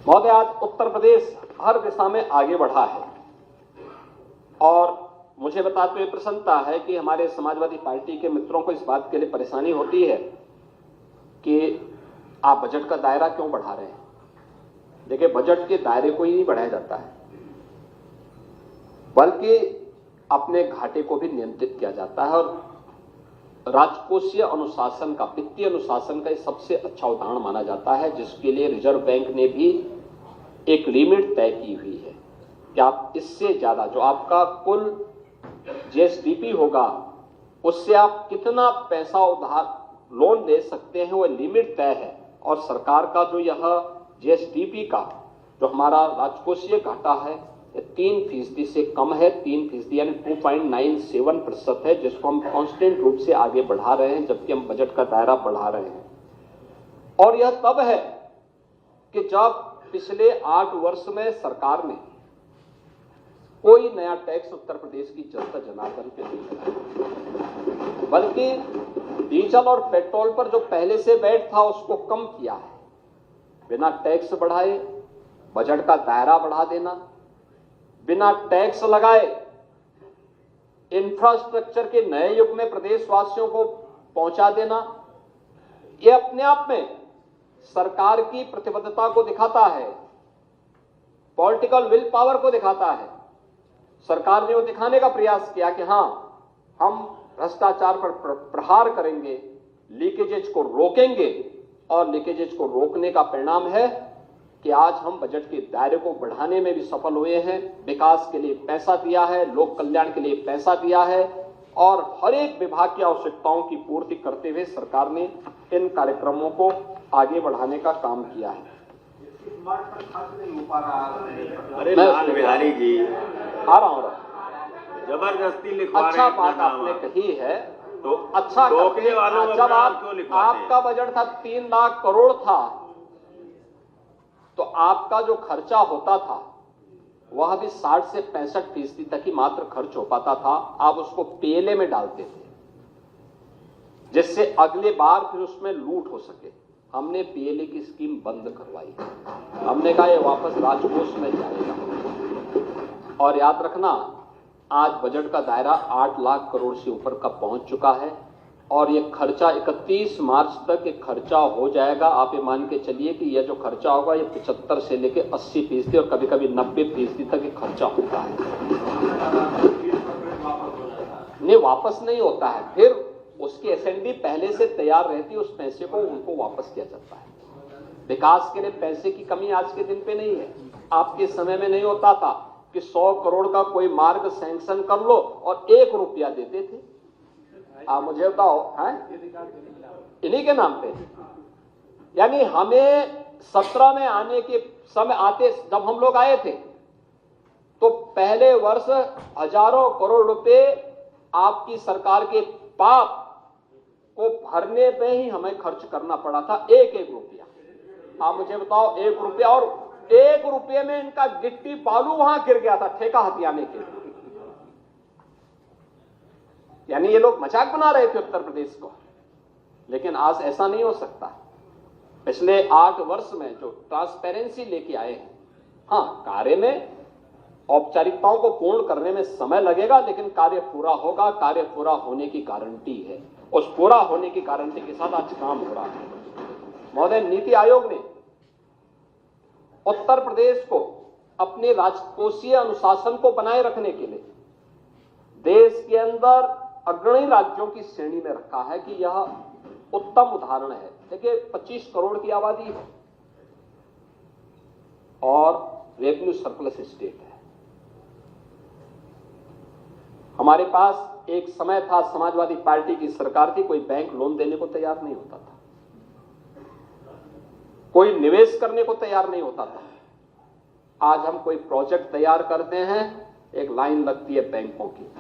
महोदय, आज उत्तर प्रदेश हर दिशा में आगे बढ़ा है और मुझे बताते हुए प्रसन्नता है कि हमारे समाजवादी पार्टी के मित्रों को इस बात के लिए परेशानी होती है कि आप बजट का दायरा क्यों बढ़ा रहे हैं। देखिए, बजट के दायरे को ही नहीं बढ़ाया जाता है, बल्कि अपने घाटे को भी नियंत्रित किया जाता है। और राजकोषीय अनुशासन का, वित्तीय अनुशासन का सबसे अच्छा उदाहरण माना जाता है, जिसके लिए रिजर्व बैंक ने भी एक लिमिट तय की हुई है कि आप इससे ज्यादा जो आपका कुल जीएसडीपी होगा उससे आप कितना पैसा उधार लोन दे सकते हैं, वो लिमिट तय है। और सरकार का जो यह जीएसडीपी का जो हमारा राजकोषीय घाटा है, 3% से कम है। 3% यानी 2.97% है, जिसको हम कांस्टेंट रूप से आगे बढ़ा रहे हैं, जबकि हम बजट का दायरा बढ़ा रहे हैं। और यह तब है कि जब पिछले 8 वर्ष में सरकार ने कोई नया टैक्स उत्तर प्रदेश की जनता जनार्दन पे नहीं लगाया, बल्कि डीजल और पेट्रोल पर जो पहले से वैट था उसको कम किया है। बिना टैक्स बढ़ाए बजट का दायरा बढ़ा देना, बिना टैक्स लगाए इंफ्रास्ट्रक्चर के नए युग में प्रदेशवासियों को पहुंचा देना, यह अपने आप में सरकार की प्रतिबद्धता को दिखाता है, पॉलिटिकल विल पावर को दिखाता है। सरकार ने वो दिखाने का प्रयास किया कि हां, हम भ्रष्टाचार पर प्रहार करेंगे, लीकेजेज को रोकेंगे। और लीकेजेज को रोकने का परिणाम है कि आज हम बजट के दायरे को बढ़ाने में भी सफल हुए हैं। विकास के लिए पैसा दिया है, लोक कल्याण के लिए पैसा दिया है और हर एक विभाग की आवश्यकताओं की पूर्ति करते हुए सरकार ने इन कार्यक्रमों को आगे बढ़ाने का काम किया है। अरे लाल बिहारी जी, आ रहा हूं, जबरदस्ती लिखवा रहे अच्छा हैं। बात आपने कही है, तो अच्छा टोकने वालों को जब क्यों लिखवाते हैं? आपका बजट था 3 लाख करोड़ था, तो आपका जो खर्चा होता था वह भी 60 से 65% तक ही मात्र खर्च हो पाता था। आप उसको पीएलए में डालते थे, जिससे अगले बार फिर उसमें लूट हो सके। हमने पीएलए की स्कीम बंद करवाई, हमने कहा ये वापस राजकोष में जाएगा। और याद रखना, आज बजट का दायरा 8 लाख करोड़ से ऊपर का पहुंच चुका है और ये खर्चा 31 मार्च तक ये खर्चा हो जाएगा। आप ये मान के चलिए कि यह जो खर्चा होगा ये 75 से लेकर 80% और कभी कभी 90% तक ये खर्चा होता है। नहीं, वापस नहीं होता है, फिर उसकी एसएनडी पहले से तैयार रहती है, उस पैसे को उनको वापस किया जाता है। विकास के लिए पैसे की कमी आज के दिन पे नहीं है। आपके समय में नहीं होता था कि 100 करोड़ का कोई मार्ग सैंक्शन कर लो और 1 रुपया देते थे। आप मुझे बताओ, हैं इन्हीं के नाम पे। यानी हमें 17 में आने के समय आते, जब हम लोग आए थे तो पहले वर्ष हजारों करोड़ रुपए आपकी सरकार के पाप को भरने पे ही हमें खर्च करना पड़ा था। एक रुपया। आप मुझे बताओ, 1 रुपया, और 1 रुपये में इनका गिट्टी बालू वहां गिर गया था ठेका हथियाने के लिए। यानी ये लोग मजाक बना रहे थे उत्तर प्रदेश को, लेकिन आज ऐसा नहीं हो सकता। पिछले 8 वर्ष में जो ट्रांसपेरेंसी लेके आए हैं, हां, कार्य में औपचारिकताओं को पूर्ण करने में समय लगेगा, लेकिन कार्य पूरा होगा। कार्य पूरा होने की गारंटी है, उस पूरा होने की गारंटी के साथ आज काम हो रहा है। महोदय, नीति आयोग ने उत्तर प्रदेश को अपने राजकोषीय अनुशासन को बनाए रखने के लिए देश के अंदर अग्रणी राज्यों की श्रेणी में रखा है कि यह उत्तम उदाहरण है। देखिए, 25 करोड़ की आबादी है और रेवेन्यू सरप्लस स्टेट है। हमारे पास एक समय था, समाजवादी पार्टी की सरकार थी, कोई बैंक लोन देने को तैयार नहीं होता था, कोई निवेश करने को तैयार नहीं होता था। आज हम कोई प्रोजेक्ट तैयार करते हैं, एक लाइन लगती है बैंकों की।